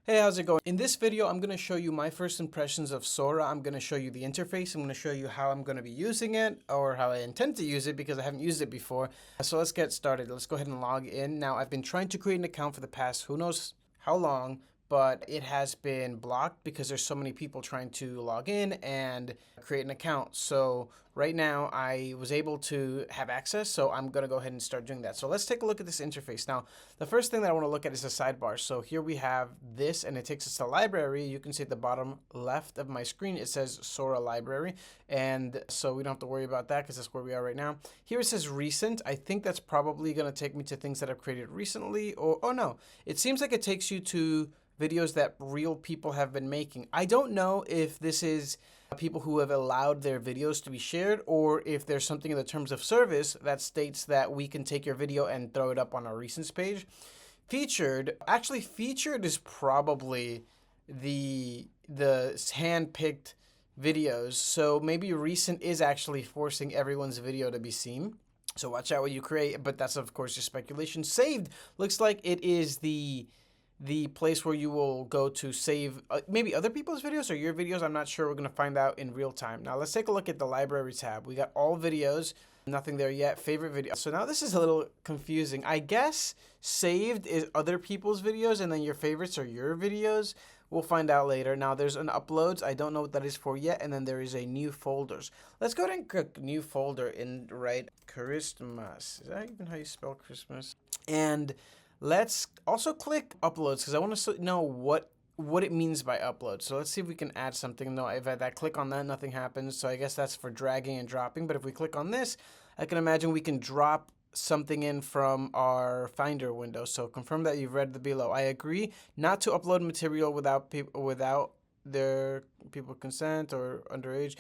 Hey, how's it going? In this video, I'm going to show you my first impressions of Sora. I'm going to show you the interface. I'm going to show you how I'm going to be using it or how I intend to use it because I haven't used it before. So let's get started. Let's go ahead and log in. Now, I've been trying to create an account for the past who knows how long, but it has been blocked because there's so many people trying to log in and create an account. So right now I was able to have access, so I'm gonna go ahead and start doing that. So let's take a look at this interface. Now, the first thing that I wanna look at is the sidebar. So here we have this, and it takes us to library. You can see at the bottom left of my screen, it says Sora library. And so we don't have to worry about that because that's where we are right now. Here it says recent. I think that's probably gonna take me to things that I've created recently, or, oh no, it seems like it takes you to videos that real people have been making. I don't know if this is people who have allowed their videos to be shared or if there's something in the terms of service that states that we can take your video and throw it up on our recents page. Featured is probably the hand-picked videos. So maybe recent is actually forcing everyone's video to be seen. So watch out what you create, but that's of course just speculation. Saved looks like it is the place where you will go to save maybe other people's videos or your videos. I'm not sure. We're going to find out in real time. Now let's take a look at the library tab. We got all videos, nothing there yet. Favorite video. So now this is a little confusing. I guess saved is other people's videos and then your favorites are your videos. We'll find out later. Now there's an uploads. I don't know what that is for yet. And then there is a new folders. Let's go ahead and click new folder and write Christmas. Is that even how you spell Christmas? And let's also click uploads because I want to know what it means by upload. So let's see if we can add something. No, if I click on that, nothing happens. So I guess that's for dragging and dropping. But if we click on this, I can imagine we can drop something in from our Finder window. So confirm that you've read the below. I agree not to upload material without their people consent or underage.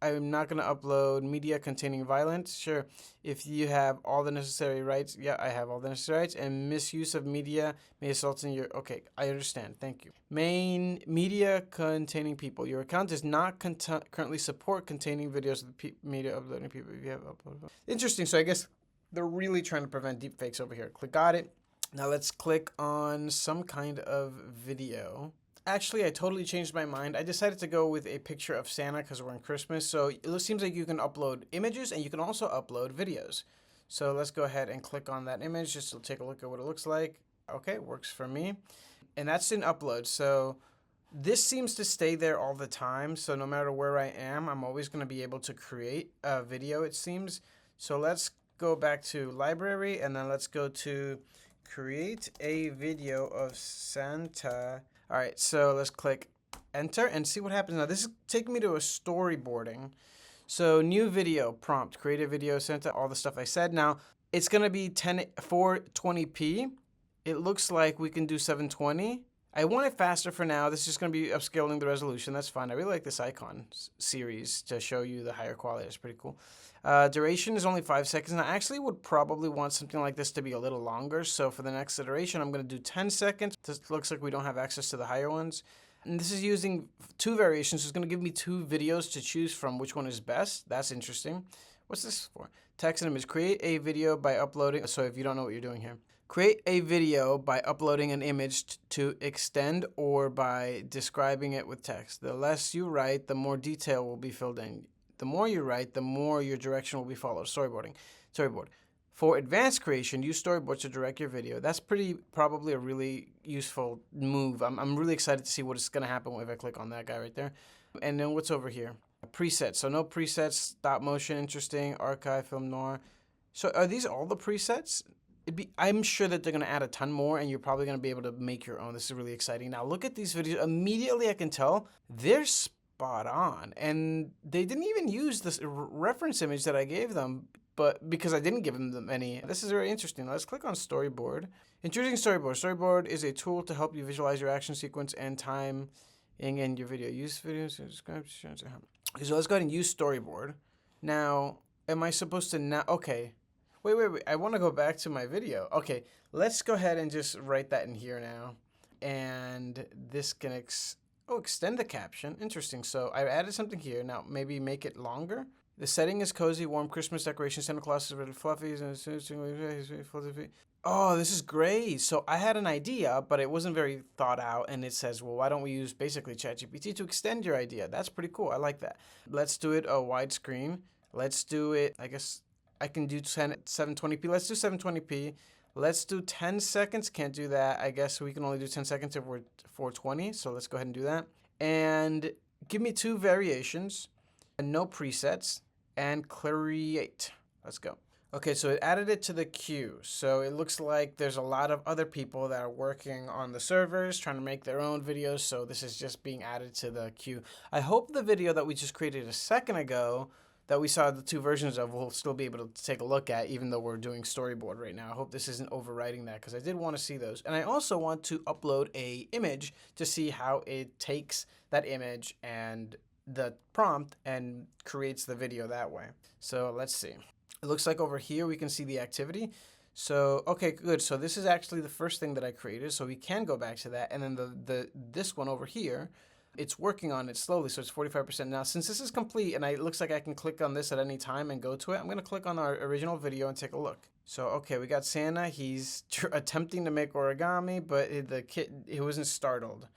I'm not going to upload media containing violence. Sure. If you have all the necessary rights. Yeah, I have all the necessary rights. And misuse of media may result in your... Okay, I understand. Thank you. Main media containing people. Your account does not currently support containing videos of the media uploading people. If you have uploaded. Interesting. So I guess they're really trying to prevent deepfakes over here. Got it. Now let's click on some kind of video. Actually, I totally changed my mind. I decided to go with a picture of Santa because we're in Christmas. So it seems like you can upload images and you can also upload videos. So let's go ahead and click on that image just to take a look at what it looks like. Okay, works for me. And that's in upload. So this seems to stay there all the time. So no matter where I am, I'm always going to be able to create a video, it seems. So let's go back to library and then let's go to create a video of Santa. All right, so let's click enter and see what happens. Now this is taking me to a storyboarding. So new video prompt, create a video, Santa, all the stuff I said. Now it's gonna be 420p. It looks like we can do 720. I want it faster for now. This is just gonna be upscaling the resolution. That's fine. I really like this icon series to show you the higher quality. It's pretty cool. Duration is only 5 seconds. And I actually would probably want something like this to be a little longer. So for the next iteration, I'm going to do 10 seconds. This looks like we don't have access to the higher ones. And this is using two variations. So it's going to give me two videos to choose from which one is best. That's interesting. What's this for? Text and image. Create a video by uploading. So if you don't know what you're doing here. Create a video by uploading an image to extend or by describing it with text. The less you write, the more detail will be filled in. The more you write, the more your direction will be followed. Storyboard. For advanced creation, use storyboards to direct your video. That's probably a really useful move. I'm really excited to see what is going to happen if I click on that guy right there. And then what's over here? Presets. So no presets, stop motion, interesting, archive, film noir. So are these all the presets? I'm sure that they're going to add a ton more and you're probably going to be able to make your own. This is really exciting. Now look at these videos. Immediately I can tell they're spot on, and they didn't even use this reference image that I gave them, but because I didn't give them any. This is very interesting. Let's click on storyboard. Introducing storyboard. Storyboard is a tool to help you visualize your action sequence and time in your video. Use videos to describe. Okay, so let's go ahead and use storyboard. Now, am I supposed to now? Okay, wait. I want to go back to my video. Okay, let's go ahead and just write that in here now, and this can extend the caption. Interesting. So I added something here. Now maybe make it longer. The setting is cozy, warm Christmas decoration. Santa Claus is really fluffy. Oh, this is great. So I had an idea, but it wasn't very thought out. And it says, well, why don't we use basically ChatGPT to extend your idea? That's pretty cool. I like that. Let's do it a widescreen. Let's do it, I guess I can do 720p. Let's do 720p. Let's do 10 seconds. Can't do that. I guess we can only do 10 seconds if we're 420. So let's go ahead and do that. And give me two variations and no presets and create. Let's go. Okay, so it added it to the queue. So it looks like there's a lot of other people that are working on the servers, trying to make their own videos. So this is just being added to the queue. I hope the video that we just created a second ago that we saw the two versions of, we'll still be able to take a look at, even though we're doing storyboard right now. I hope this isn't overwriting that, because I did want to see those. And I also want to upload a image to see how it takes that image and the prompt and creates the video that way. So let's see. It looks like over here we can see the activity. So, okay, good. So this is actually the first thing that I created. So we can go back to that. And then this one over here, it's working on it slowly. So it's 45%. Now, since this is complete and it looks like I can click on this at any time and go to it, I'm going to click on our original video and take a look. So, okay, we got Santa. He's attempting to make origami, but the kid, he wasn't startled.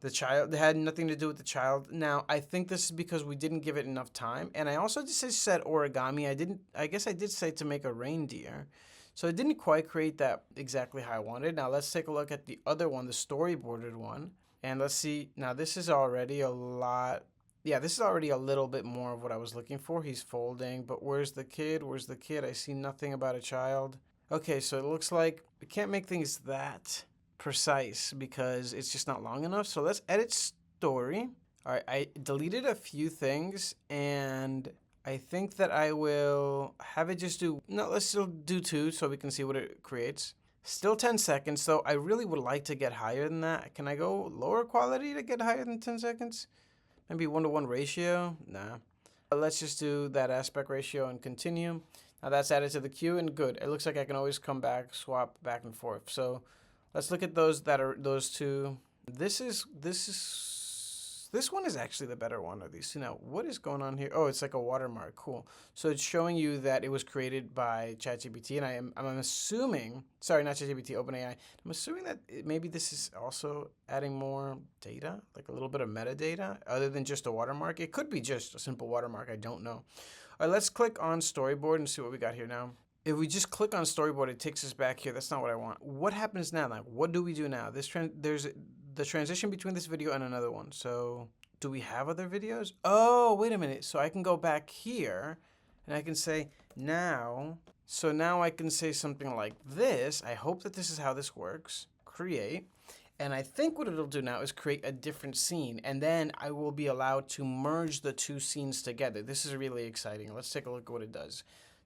The child, it had nothing to do with the child. Now, I think this is because we didn't give it enough time. And I also just said origami. I guess I did say to make a reindeer. So it didn't quite create that exactly how I wanted. Now, let's take a look at the other one, the storyboarded one. And let's see. Now, this is already a lot. Yeah, this is already a little bit more of what I was looking for. He's folding. But where's the kid? Where's the kid? I see nothing about a child. Okay, so it looks like we can't make things that precise because it's just not long enough. So let's edit story. All right, I deleted a few things and I think that I will have it just do, no, let's still do 2 so we can see what it creates. Still 10 seconds, so I really would like to get higher than that. Can I go lower quality to get higher than 10 seconds? Maybe 1-to-1 ratio? Nah. Let's just do that aspect ratio and continue. Now that's added to the queue and good. It looks like I can always come back, swap back and forth. So let's look at those two. This one is actually the better one of these two. Now, what is going on here? Oh, it's like a watermark. Cool. So it's showing you that it was created by ChatGPT, and I'm assuming, sorry, not ChatGPT, OpenAI. I'm assuming that maybe this is also adding more data, like a little bit of metadata, other than just a watermark. It could be just a simple watermark. I don't know. All right, let's click on storyboard and see what we got here now. If we just click on storyboard, it takes us back here. That's not what I want. What happens now? Like, what do we do now? There's the transition between this video and another one. So do we have other videos? Oh, wait a minute. So I can go back here and I can say now. So now I can say something like this. I hope that this is how this works. Create. And I think what it'll do now is create a different scene. And then I will be allowed to merge the two scenes together. This is really exciting. Let's take a look at what it does.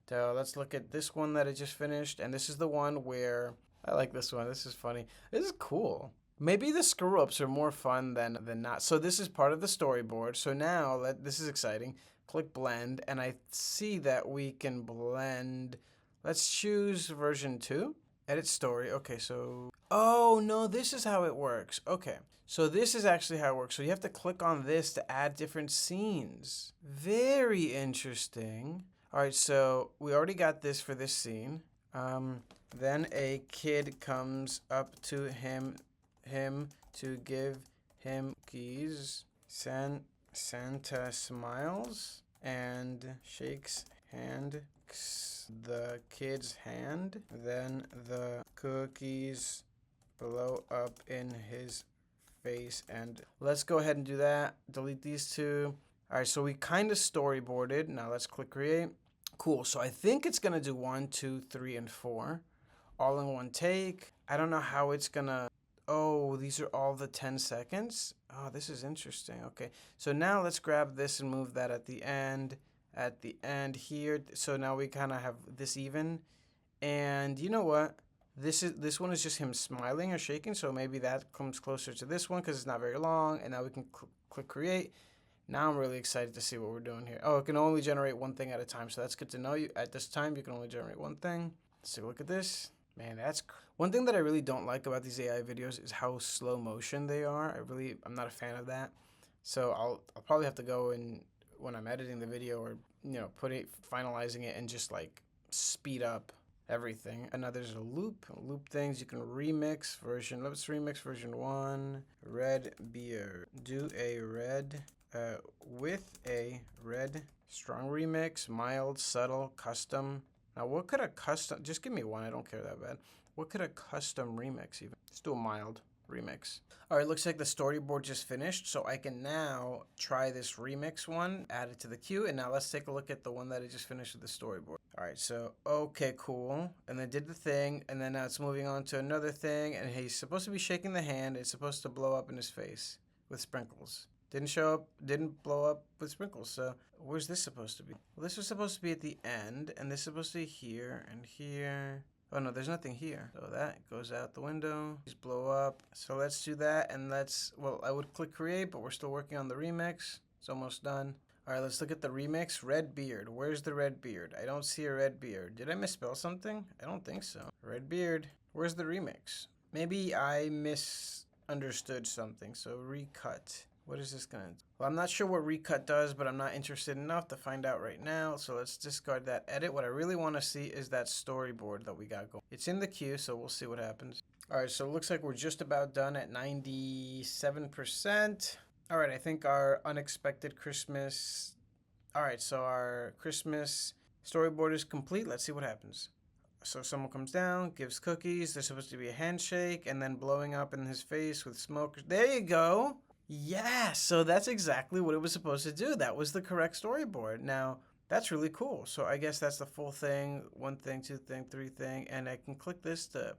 So let's look at this one that I just finished. And this is the one where, I like this one. This is funny. This is cool. Maybe the screw-ups are more fun than not. So this is part of the storyboard. So now, this is exciting. Click blend, and I see that we can blend. Let's choose version 2. Edit story. Okay, so, oh no, this is how it works. Okay, so this is actually how it works. So you have to click on this to add different scenes. Very interesting. All right, so we already got this for this scene. Then a kid comes up to him to give him keys. Santa smiles and shakes the kid's hand. Then the cookies blow up in his face. And let's go ahead and do that. Delete these two. All right, so we kind of storyboarded. Now let's click create. Cool. So I think it's gonna do 1, 2, 3, and 4 all in one take. I don't know how it's gonna. Oh, these are all the 10 seconds? Oh, this is interesting. Okay, so now let's grab this and move that at the end here. So now we kind of have this even. And you know what? This one is just him smiling or shaking, so maybe that comes closer to this one because it's not very long. And now we can click create. Now I'm really excited to see what we're doing here. Oh, it can only generate one thing at a time, so that's good to know. At this time, you can only generate one thing. Let's take a look at this. Man, that's one thing that I really don't like about these AI videos is how slow motion they are. I'm not a fan of that. So I'll probably have to go and when I'm editing the video or finalizing it and just like speed up everything. And now there's a loop things. You can remix version. Let's remix version 1. Red beard. Do a red with a red. Strong remix, mild, subtle, custom. Now what could a custom, just give me one, I don't care that bad. What could a custom remix even? Let's do a mild remix. All right, looks like the storyboard just finished, so I can now try this remix one, add it to the queue, and now let's take a look at the one that I just finished with the storyboard. All right, so, okay, cool. And then did the thing, and then now it's moving on to another thing, and he's supposed to be shaking the hand. It's supposed to blow up in his face with sprinkles. Didn't show up, didn't blow up with sprinkles, so where's this supposed to be? Well, this was supposed to be at the end, and this is supposed to be here and here. Oh no, there's nothing here. So that goes out the window. These blow up. So let's do that, and well, I would click create, but we're still working on the remix. It's almost done. All right, let's look at the remix. Red beard. Where's the red beard? I don't see a red beard. Did I misspell something? I don't think so. Red beard. Where's the remix? Maybe I misunderstood something, so recut. What is this gonna do? Well, I'm not sure what recut does, but I'm not interested enough to find out right now. So let's discard that edit. What I really want to see is that storyboard that we got going. It's in the queue, so we'll see what happens. All right, so it looks like we're just about done at 97%. All right, I think our unexpected Christmas. All right, so our Christmas storyboard is complete. Let's see what happens. So someone comes down, gives cookies. There's supposed to be a handshake and then blowing up in his face with smoke. There you go. Yeah, so that's exactly what it was supposed to do. That was the correct storyboard. Now, that's really cool. So I guess that's the full thing, 1 thing, 2 thing, 3 thing, and I can click this to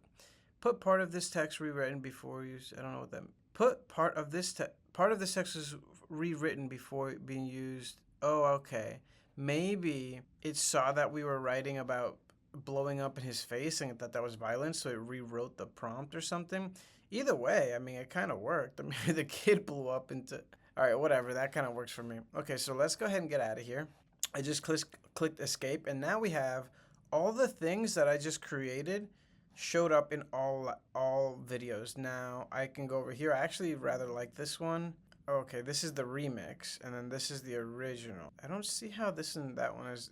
put part of this text rewritten before use. I don't know what that means. Put part of this text is rewritten before being used. Oh, okay. Maybe it saw that we were writing about blowing up in his face and that was violence, so it rewrote the prompt or something. Either way, I mean, it kind of worked. I mean, the kid blew up into... All right, whatever. That kind of works for me. Okay, so let's go ahead and get out of here. I just clicked escape, and now we have all the things that I just created showed up in all videos. Now, I can go over here. I actually rather like this one. Okay, this is the remix, and then this is the original. I don't see how this and that one is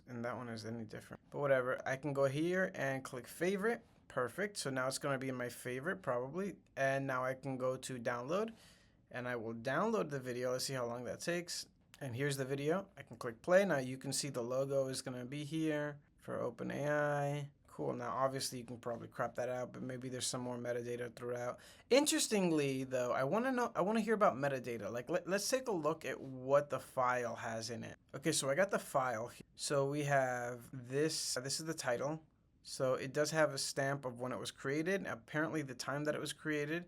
any different. But whatever. I can go here and click favorite. Perfect. So now it's going to be in my favorite probably. And now I can go to download and I will download the video. Let's see how long that takes. And here's the video. I can click play. Now you can see the logo is going to be here for OpenAI. Cool. Now obviously you can probably crop that out, but maybe there's some more metadata throughout. Interestingly though, I want to hear about metadata. Like let's take a look at what the file has in it. Okay, so I got the file. So we have this. This is the title. So it does have a stamp of when it was created, apparently the time that it was created,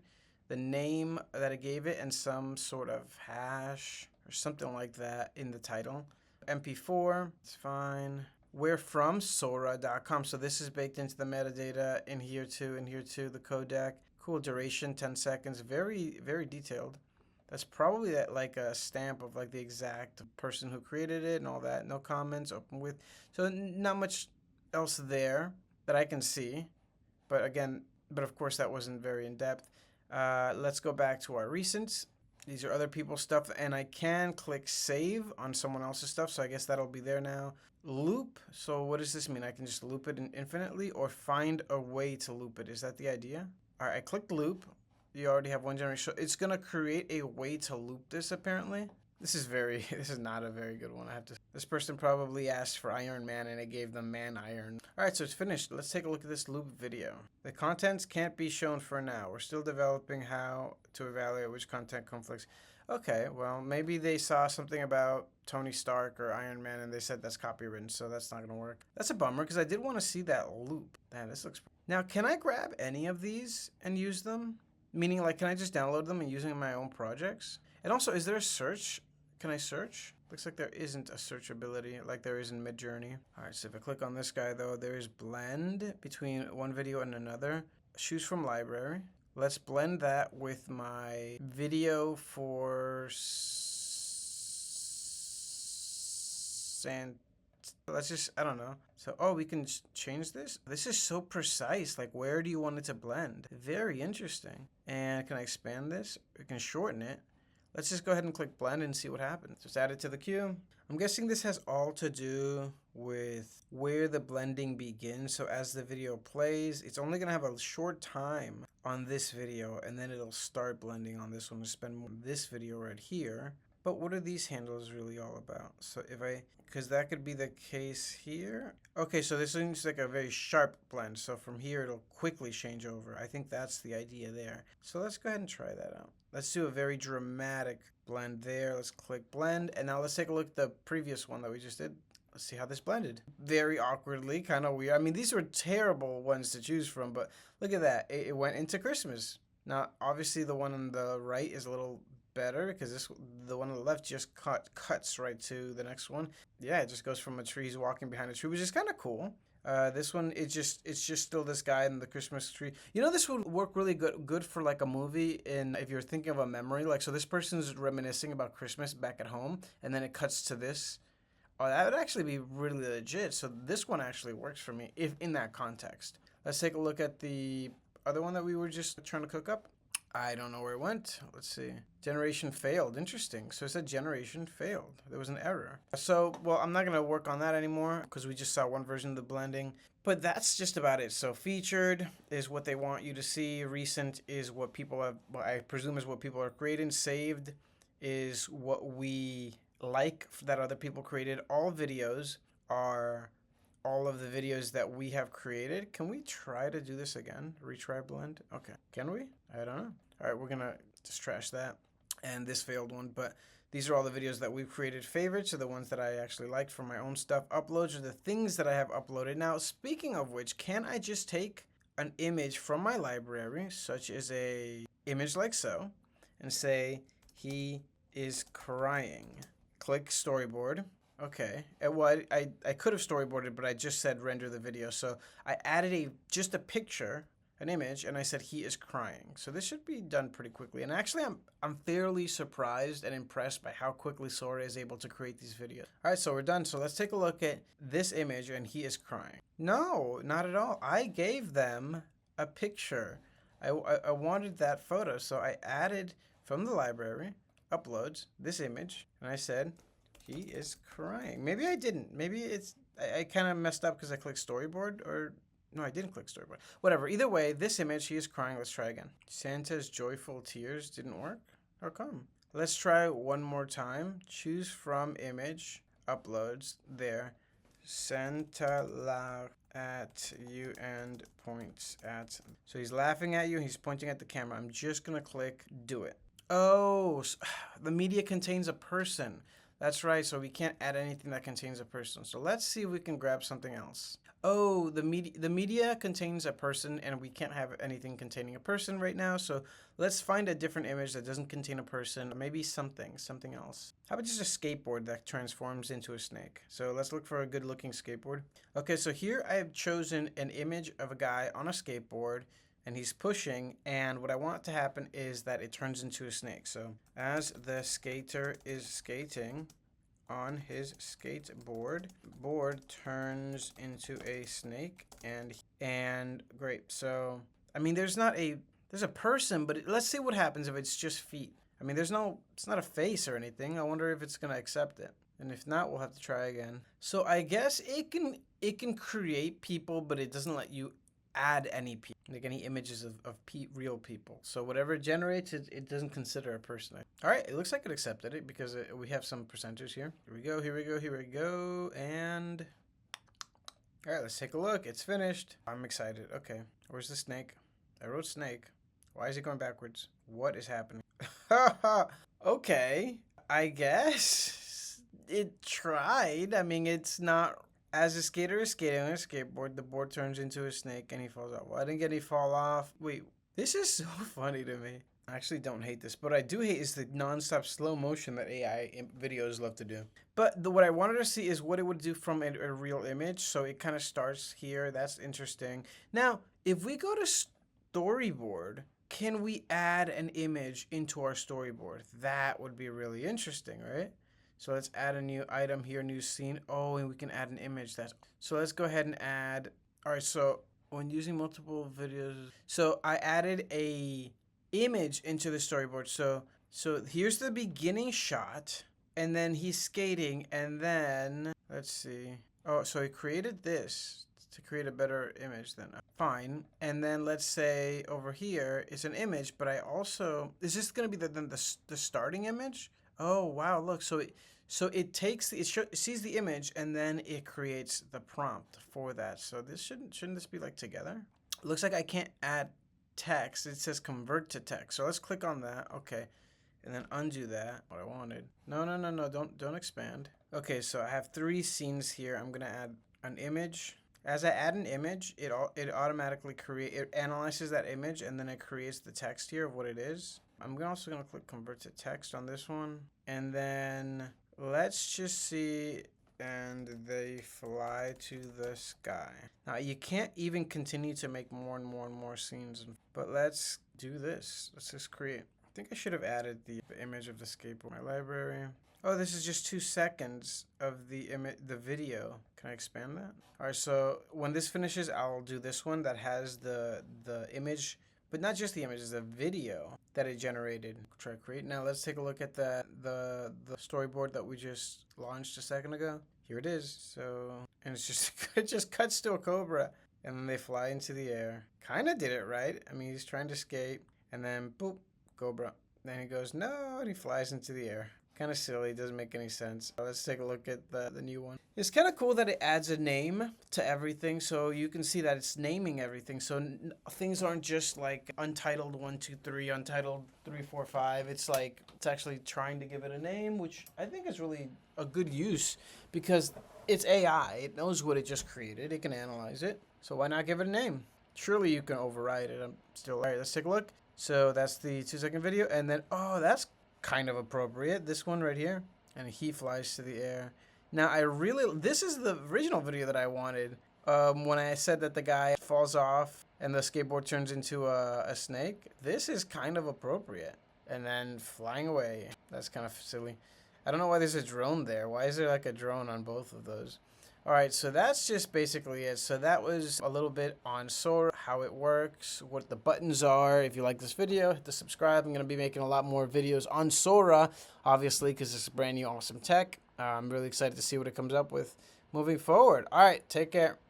the name that it gave it, and some sort of hash or something like that in the title. MP4, it's fine. Where from? SORA.com. So this is baked into the metadata in here too, the codec. Cool, duration, 10 seconds, very, very detailed. That's probably like a stamp of like the exact person who created it and all that. No comments, open with. So not much else there that I can see, but of course that wasn't very in depth. Let's go back to our recents. These are other people's stuff, and I can click save on someone else's stuff, so I guess that'll be there now. Loop, so what does this mean? I can just loop it infinitely or find a way to loop it. Is that the idea? All right, I clicked loop. You already have one generation. So it's gonna create a way to loop this apparently. This is not a very good one. This person probably asked for Iron Man and I gave them Man Iron. All right, so it's finished. Let's take a look at this loop video. The contents can't be shown for now. We're still developing how to evaluate which content conflicts. Okay, well, maybe they saw something about Tony Stark or Iron Man and they said that's copywritten, so that's not gonna work. That's a bummer because I did want to see that loop. Man, this looks... Now, can I grab any of these and use them? Meaning, like, can I just download them and use them in my own projects? And also, is there a search? Can I search? Looks like there isn't a search ability like there is in Midjourney. All right, so if I click on this guy though, there is blend between one video and another. Choose from library. Let's blend that with my video for let's just, I don't know. So, oh, we can change this? This is so precise. Like, where do you want it to blend? Very interesting. And can I expand this? We can shorten it. Let's just go ahead and click blend and see what happens. Just add it to the queue. I'm guessing this has all to do with where the blending begins. So as the video plays, it's only gonna have a short time on this video, and then it'll start blending on this one to spend more on this video right here. But what are these handles really all about? So if because that could be the case here. Okay, so this seems like a very sharp blend. So from here, it'll quickly change over. I think that's the idea there. So let's go ahead and try that out. Let's do a very dramatic blend there. Let's click blend. And now let's take a look at the previous one that we just did. Let's see how this blended. Very awkwardly, kind of weird. I mean, these were terrible ones to choose from, but look at that. It went into Christmas. Now, obviously, the one on the right is a little better because the one on the left just cuts right to the next one. Yeah, it just goes from a tree, he's walking behind a tree, which is kind of cool. This one, it's just still this guy in the Christmas tree. You know, this would work really good for like a movie. And if you're thinking of a memory, like, so this person's reminiscing about Christmas back at home, and then it cuts to this. Oh, that would actually be really legit. So this one actually works for me if in that context. Let's take a look at the other one that we were just trying to cook up. I don't know where it went. Let's see. Generation failed. Interesting. So it said generation failed. There was an error. So, well, I'm not going to work on that anymore because we just saw one version of the blending. But that's just about it. So featured is what they want you to see. Recent is what people have, well, I presume is what people are creating. Saved is what we like that other people created. All videos are all of the videos that we have created. Can we try to do this again? Retry blend? Okay. Can we? I don't know. All right, we're going to just trash that. And this failed one, but these are all the videos that we've created. Favorites are the ones that I actually liked for my own stuff. Uploads are the things that I have uploaded. Now, speaking of which, can I just take an image from my library, such as a image like so, and say, he is crying. Click storyboard. Okay. Well, I could have storyboarded, but I just said render the video. So I added just a picture, an image, and I said he is crying. So this should be done pretty quickly. And actually, I'm fairly surprised and impressed by how quickly Sora is able to create these videos. All right, so we're done. So let's take a look at this image, and he is crying. No, not at all. I gave them a picture. I wanted that photo, so I added from the library, uploads, this image, and I said, he is crying. Maybe I didn't. Maybe I kind of messed up because I clicked storyboard, or no, I didn't click storyboard. Whatever. Either way, this image, he is crying. Let's try again. Santa's joyful tears didn't work. How come? Let's try one more time. Choose from image, uploads, there. Santa laugh at you and points at. So he's laughing at you. He's pointing at the camera. I'm just going to click do it. Oh, the media contains a person. That's right, so we can't add anything that contains a person. So let's see if we can grab something else. Oh, the media contains a person, and we can't have anything containing a person right now. So let's find a different image that doesn't contain a person. Maybe something else. How about just a skateboard that transforms into a snake? So let's look for a good-looking skateboard. Okay, so here I have chosen an image of a guy on a skateboard, and he's pushing, and what I want to happen is that it turns into a snake. So as the skater is skating on his skateboard, board turns into a snake, and great. So I mean, there's a person, but let's see what happens if it's just feet. I mean, it's not a face or anything. I wonder if it's gonna accept it. And if not, we'll have to try again. So I guess it can create people, but it doesn't let you add any people, like any images of real people. So whatever it generates, it doesn't consider a person. All right, it looks like it accepted it because we have some percentages here. Here we go, and all right, let's take a look. It's finished. I'm excited. Okay, where's the snake? I wrote snake. Why is it going backwards? What is happening? Okay, I guess it tried. I mean, it's not. As a skater is skating on a skateboard, the board turns into a snake and he falls off. Why didn't he fall off? Wait, this is so funny to me. I actually don't hate this, but I do hate is the non-stop slow motion that AI videos love to do. But what I wanted to see is what it would do from a real image. So it kind of starts here. That's interesting. Now, if we go to storyboard, can we add an image into our storyboard? That would be really interesting, right? So let's add a new item here, new scene. Oh, and we can add an image. So let's go ahead and add. All right, so when using multiple videos. So I added a image into the storyboard. So here's the beginning shot, and then he's skating, and then let's see. Oh, so he created this to create a better image then. Fine. And then let's say over here is an image, but I also, is this going to be the starting image? Oh, wow. Look, so it takes it sees the image and then it creates the prompt for that. So this shouldn't this be like together? It looks like I can't add text. It says convert to text. So let's click on that. Okay. And then undo that. What I wanted. No, no, no, no. Don't expand. Okay, so I have 3 scenes here. I'm gonna add an image. As I add an image, it automatically it analyzes that image and then it creates the text here of what it is. I'm also gonna click convert to text on this one, and then let's just see. And they fly to the sky. Now you can't even continue to make more and more and more scenes, but let's do this. Let's just create. I think I should have added the image of the skateboard. My library. Oh, this is just 2 seconds of the video. Can I expand that? All right, so when this finishes, I'll do this one that has the image, but not just the image, it's the video that it generated. Try to create. Now let's take a look at the storyboard that we just launched a second ago. Here it is. So, and it's just it just cuts to a cobra, and then they fly into the air. Kind of did it right. I mean, he's trying to escape, and then boop, cobra. Then he goes no, and he flies into the air. Kind of silly, doesn't make any sense. Let's take a look at the new one. It's kind of cool that it adds a name to everything, so you can see that it's naming everything. So things aren't just like untitled 1, 2, 3, untitled 3, 4, 5. It's like it's actually trying to give it a name, which I think is really a good use because it's AI. It knows what it just created. It can analyze it. So why not give it a name? Surely you can override it. I'm still all right. Let's take a look. So that's the 2-second video, and then oh, that's kind of appropriate. This one right here, and he flies to the air. Now this is the original video that I wanted when I said that the guy falls off and the skateboard turns into a snake. This is kind of appropriate. And then flying away. That's kind of silly. I don't know why there's a drone there. Why is there like a drone on both of those? All right, so that's just basically it. So that was a little bit on SORA, how it works, what the buttons are. If you like this video, hit the subscribe. I'm going to be making a lot more videos on SORA, obviously, because it's brand new awesome tech. I'm really excited to see what it comes up with moving forward. All right, take care.